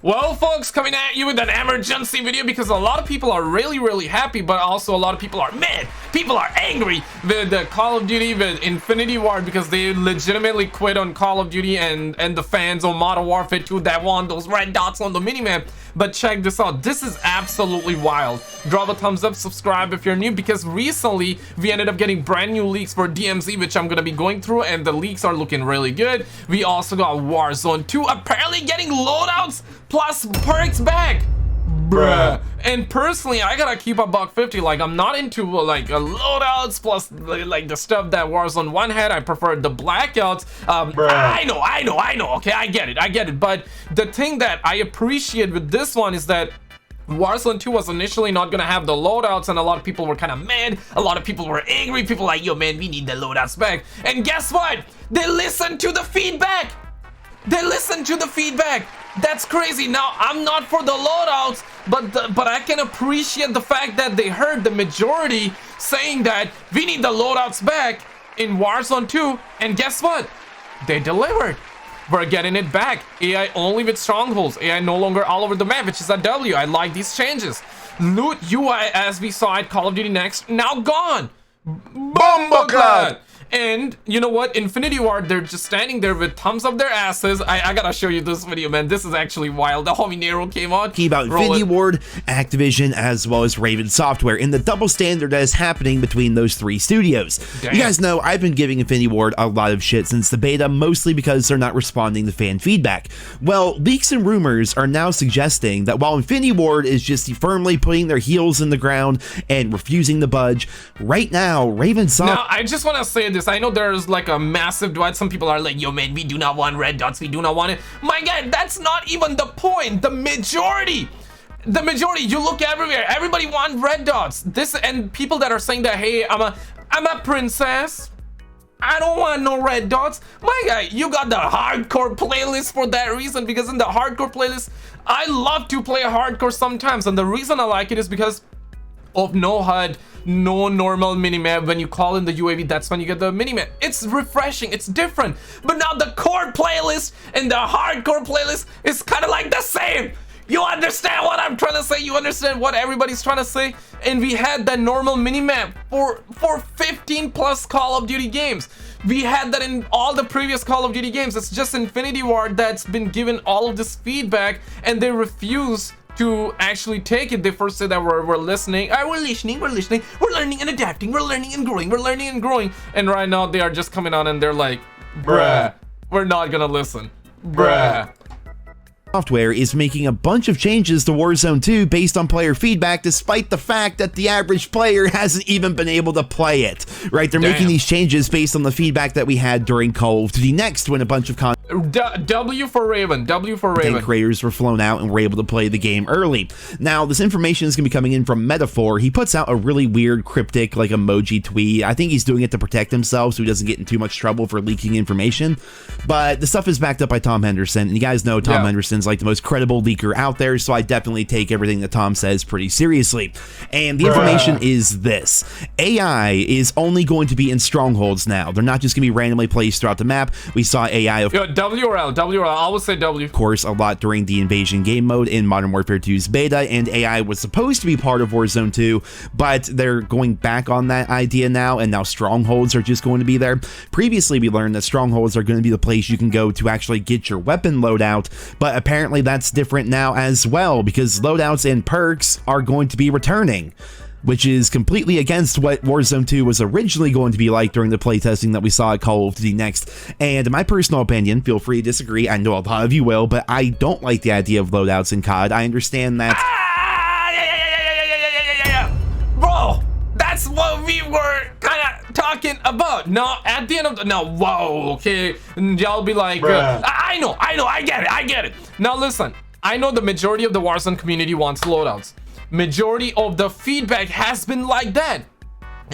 Well, folks, coming at you with an emergency video because a lot of people are really happy, but also a lot of people are mad. People are angry with the Call of Duty, with Infinity Ward, because they legitimately quit on Call of Duty and the fans on Modern Warfare 2 that want those red dots on the minimap. But check this out. This is absolutely wild. Drop a thumbs up, subscribe if you're new, because recently we ended up getting brand new leaks for DMZ, which I'm gonna be going through, and the leaks are looking really good. We also got Warzone 2 apparently getting loadouts plus perks back. Bruh. And personally, I gotta keep a $150. Like, I'm not into like loadouts plus like the stuff that Warzone 1 had. I prefer the blackouts. I know. Okay, I get it. But the thing that I appreciate with this one is that Warzone 2 was initially not gonna have the loadouts, and a lot of people were kind of mad. A lot of people were angry. People like, yo man, we need the loadouts back. And guess what? They listened to the feedback. That's crazy. Now, I'm not for the loadouts, but I can appreciate the fact that they heard the majority saying that we need the loadouts back in Warzone 2, and guess what? They delivered. We're getting it back. AI only with strongholds. AI no longer all over the map, which is a W. I like these changes. Loot UI, as we saw at Call of Duty Next, now gone. Bombaclat. And you know what? Infinity Ward, they're just standing there with thumbs up their asses. I gotta show you this video, man. This is actually wild. The homie Nero came out. About Infinity Ward, Activision, as well as Raven Software, and the double standard that is happening between those three studios. Damn. You guys know I've been giving Infinity Ward a lot of shit since the beta, mostly because they're not responding to fan feedback. Well, leaks and rumors are now suggesting that while Infinity Ward is just firmly putting their heels in the ground and refusing to budge, right now, Raven Software... Now, I just want to say this. I know there's like a massive divide. Some people are like, yo man, we do not want red dots, we do not want it. My guy, that's not even the point. The majority, you look everywhere, everybody wants red dots. This, and people that are saying that, hey, I'm a princess, I don't want no red dots. My guy, you got the hardcore playlist for that reason, because in the hardcore playlist, I love to play hardcore sometimes, and the reason I like it is because of no HUD, no normal minimap. When you call in the UAV, that's when you get the minimap. It's refreshing, it's different. But now the core playlist and the hardcore playlist is kind of like the same. You understand what I'm trying to say? You understand what everybody's trying to say? And we had that normal minimap for 15 plus Call of Duty games. We had that in all the previous Call of Duty games. It's just Infinity Ward that's been given all of this feedback, and they refuse to actually take it. They first said that we're listening. We're listening. We're learning and adapting. We're learning and growing. And right now they are just coming on and they're like, bruh, we're not gonna listen. Bruh. Software is making a bunch of changes to Warzone 2 based on player feedback, despite the fact that the average player hasn't even been able to play it, right? They're making these changes based on the feedback that we had during Call of Duty Next, when a bunch of W for Raven. Creators were flown out and were able to play the game early. Now, this information is going to be coming in from Metaphor. He puts out a really weird, cryptic, like emoji tweet. I think he's doing it to protect himself so he doesn't get in too much trouble for leaking information. But the stuff is backed up by Tom Henderson, and you guys know Tom Henderson's like the most credible leaker out there, so I definitely take everything that Tom says pretty seriously. And the information is this: AI is only going to be in strongholds now. They're not just going to be randomly placed throughout the map. We saw AI of WRL, I always say W. Of course, a lot during the invasion game mode in Modern Warfare 2's beta, and AI was supposed to be part of Warzone 2, but they're going back on that idea now, and now strongholds are just going to be there. Previously, we learned that strongholds are going to be the place you can go to actually get your weapon loadout, but apparently that's different now as well, because loadouts and perks are going to be returning, which is completely against what Warzone 2 was originally going to be like during the playtesting that we saw at Call of Duty Next. And in my personal opinion, feel free to disagree, I know a lot of you will, but I don't like the idea of loadouts in COD. I understand that... Bro, that's what we were kind of talking about. No, at the end of the... No, whoa, okay. And y'all be like, I know, I get it. Now listen, I know the majority of the Warzone community wants loadouts. Majority of the feedback has been like that.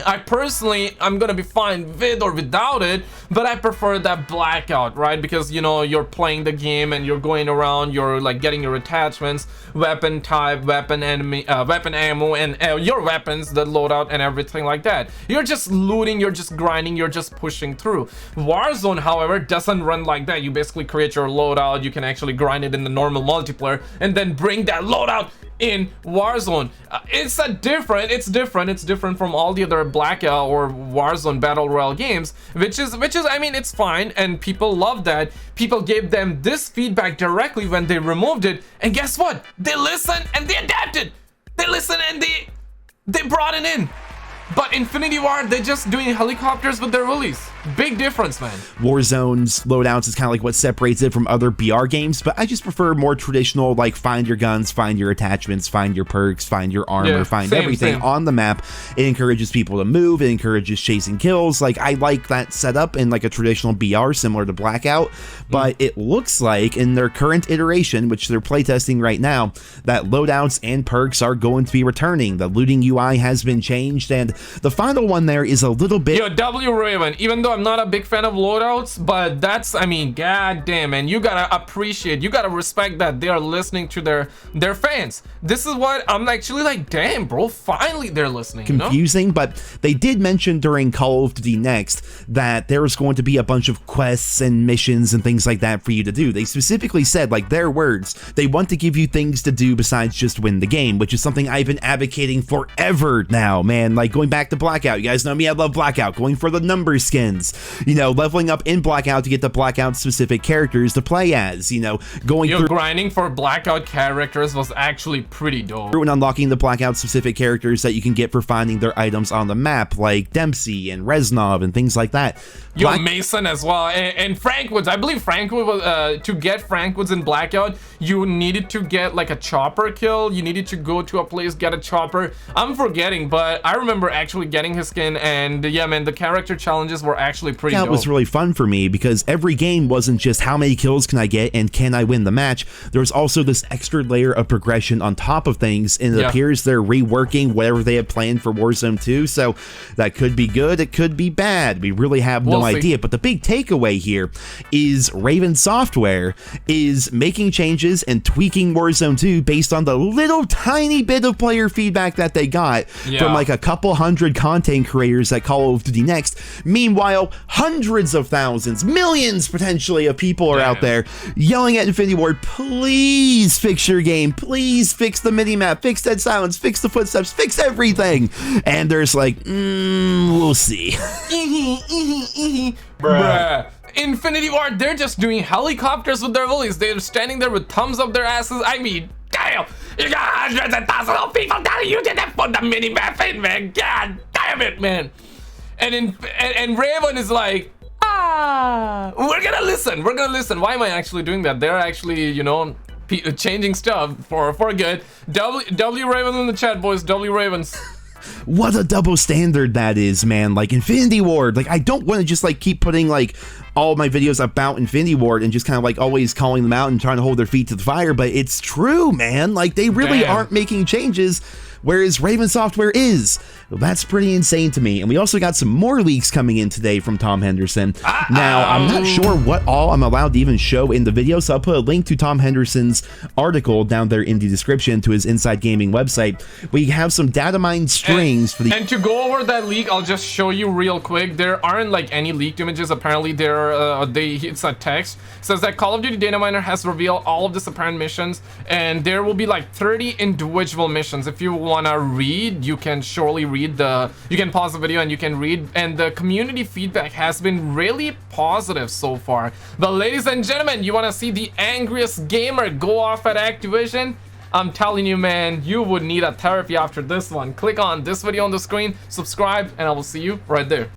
I personally, I'm gonna be fine with or without it, but I prefer that blackout, right? Because, you know, you're playing the game and you're going around, you're like getting your attachments, weapon type, weapon enemy, weapon ammo, and your weapons, the loadout and everything like that. You're just looting, you're just grinding, you're just pushing through. Warzone, however, doesn't run like that. You basically create your loadout, you can actually grind it in the normal multiplayer, and then bring that loadout in Warzone. It's different from all the other blackout or Warzone battle royale games, which is I mean, it's fine, and people love that. People gave them this feedback directly when they removed it, and guess what? They listened and they adapted. They listened and they brought it in. But Infinity Ward, they're just doing helicopters with their release. Big difference, man. Warzone's loadouts is kind of like what separates it from other BR games, but I just prefer more traditional, like find your guns, find your attachments, find your perks, find your armor, find everything on the map. It encourages people to move, it encourages chasing kills. Like, I like that setup in like a traditional BR similar to Blackout, but it looks like in their current iteration, which they're playtesting right now, that loadouts and perks are going to be returning. The looting UI has been changed, and the final one there is a little bit... Yo, W Raven, even though I'm not a big fan of loadouts, but that's, I mean, god damn, man, you gotta appreciate, you gotta respect that they are listening to their fans. This is what I'm actually like, damn, bro, finally they're listening. Confusing, but they did mention during Call of Duty Next that there's going to be a bunch of quests and missions and things like that for you to do. They specifically said, like, their words, they want to give you things to do besides just win the game, which is something I've been advocating forever now, man. Like, going back to Blackout, you guys know me, I love Blackout, going for the number skins, you know, leveling up in Blackout to get the Blackout specific characters to play as, you know, going through grinding for Blackout characters was actually pretty dope. And unlocking the Blackout specific characters that you can get for finding their items on the map, like Dempsey and Reznov and things like that. Yo, Mason as well, and Frankwoods. I believe Frankwood was, to get Frankwoods in Blackout, you needed to get like a chopper kill. You needed to go to a place, get a chopper. I'm forgetting, but I remember actually getting his skin, and yeah, man, the character challenges were actually pretty dope. That was really fun for me because every game wasn't just how many kills can I get and can I win the match. There was also this extra layer of progression on top of things, and it appears they're reworking whatever they had planned for Warzone 2, so that could be good, it could be bad. We really have no idea, but the big takeaway here is Raven Software is making changes and tweaking Warzone 2 based on the little tiny bit of player feedback that they got from like a couple hundred content creators at Call of Duty Next. Meanwhile, hundreds of thousands, millions potentially of people are out there yelling at Infinity Ward, please fix your game, please fix the minimap, fix Dead Silence, fix the footsteps, fix everything. And there's like, we'll see. Bruh. Infinity Ward, they're just doing helicopters with their willies. They're standing there with thumbs up their asses. I mean, damn, you got hundreds of thousands of people telling you didn't put the minimap in, man. God damn it, man. And Raven is like, we're gonna listen. Why am I actually doing that? They're actually, you know, changing stuff for good. W Raven in the chat, boys. W Ravens. What a double standard that is, man. Like, Infinity Ward, like, I don't want to just like keep putting like all of my videos about Infinity Ward and just kind of like always calling them out and trying to hold their feet to the fire, but it's true, man. Like, they really aren't making changes, whereas Raven Software is. Well, that's pretty insane to me. And we also got some more leaks coming in today from Tom Henderson. Now, I'm not sure what all I'm allowed to even show in the video, so I'll put a link to Tom Henderson's article down there in the description to his Inside Gaming website. We have some data mined strings for the... And to go over that leak, I'll just show you real quick. There aren't like any leaked images. Apparently, it's a text. It says that Call of Duty data miner has revealed all of these apparent missions, and there will be like 30 individual missions. If you wanna read, you can surely read you can pause the video and you can read, and the community feedback has been really positive so far. But ladies and gentlemen, you want to see the angriest gamer go off at Activision? I'm telling you, man, you would need a therapy after this one. Click on this video on the screen, subscribe, and I will see you right there.